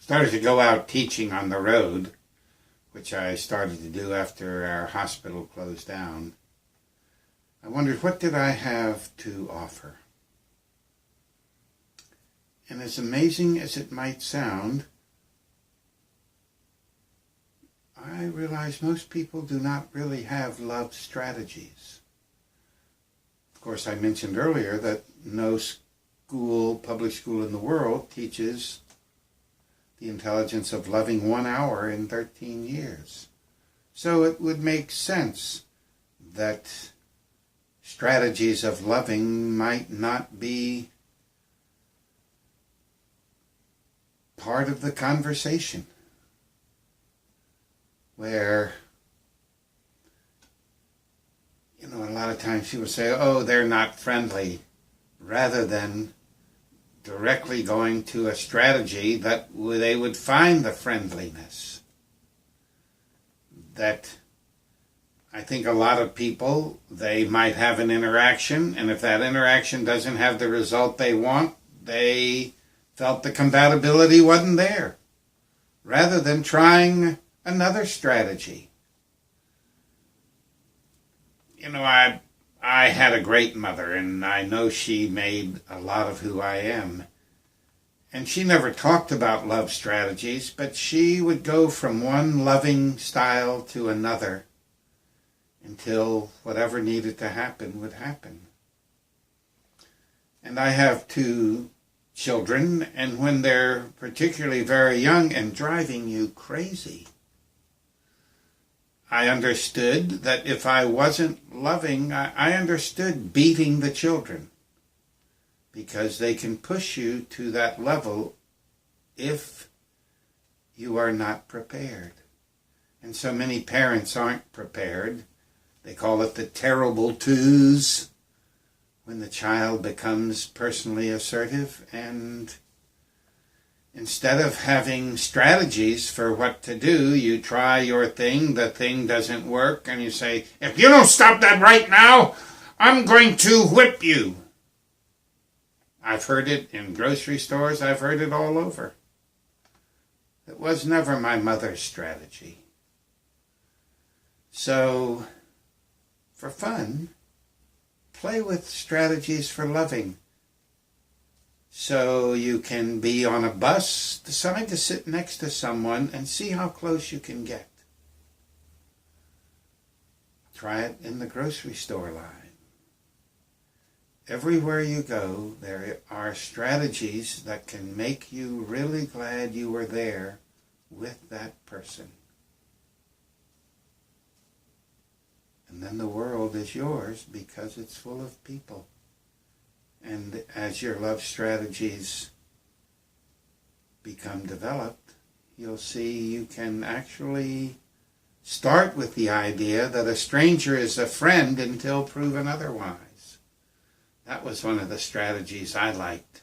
started to go out teaching on the road, which I started to do after our hospital closed down, I wondered, what did I have to offer? And as amazing as it might sound, I realize most people do not really have love strategies. Of course, I mentioned earlier that no public school in the world teaches the intelligence of loving 1 hour in 13 years. So it would make sense that strategies of loving might not be part of the conversation, where, a lot of times people say, oh, they're not friendly, rather than directly going to a strategy that they would find the friendliness. That I think a lot of people, they might have an interaction, and if that interaction doesn't have the result they want, they felt the compatibility wasn't there, rather than trying another strategy. I had a great mother, and I know she made a lot of who I am. And she never talked about love strategies, but she would go from one loving style to another until whatever needed to happen would happen. And I have 2 children, and when they're particularly very young and driving you crazy, I understood that if I wasn't loving, I understood beating the children, because they can push you to that level if you are not prepared. And so many parents aren't prepared. They call it the terrible twos, when the child becomes personally assertive, and instead of having strategies for what to do, you try your thing, the thing doesn't work, and you say, if you don't stop that right now, I'm going to whip you. I've heard it in grocery stores, I've heard it all over. It was never my mother's strategy. So, for fun, play with strategies for loving. So you can be on a bus, decide to sit next to someone and see how close you can get. Try it in the grocery store line. Everywhere you go, there are strategies that can make you really glad you were there with that person. And then the world is yours because it's full of people. And as your love strategies become developed, you'll see you can actually start with the idea that a stranger is a friend until proven otherwise. That was one of the strategies I liked.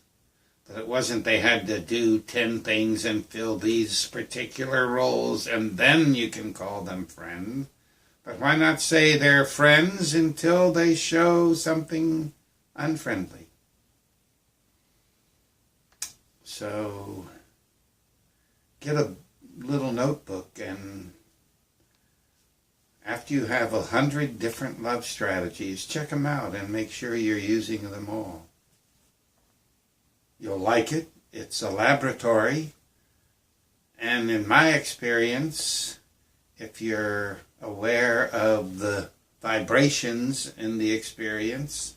That it wasn't they had to do 10 things and fill these particular roles and then you can call them friend. But why not say they're friends until they show something unfriendly? So get a little notebook, and after you have 100 different love strategies, check them out and make sure you're using them all. You'll like it. It's a laboratory. And in my experience, if you're aware of the vibrations in the experience,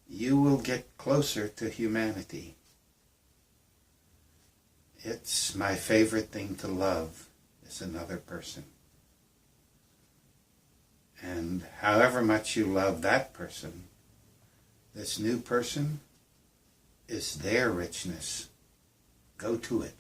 you will get closer to humanity. It's my favorite thing to love is another person. And however much you love that person, this new person is their richness. Go to it.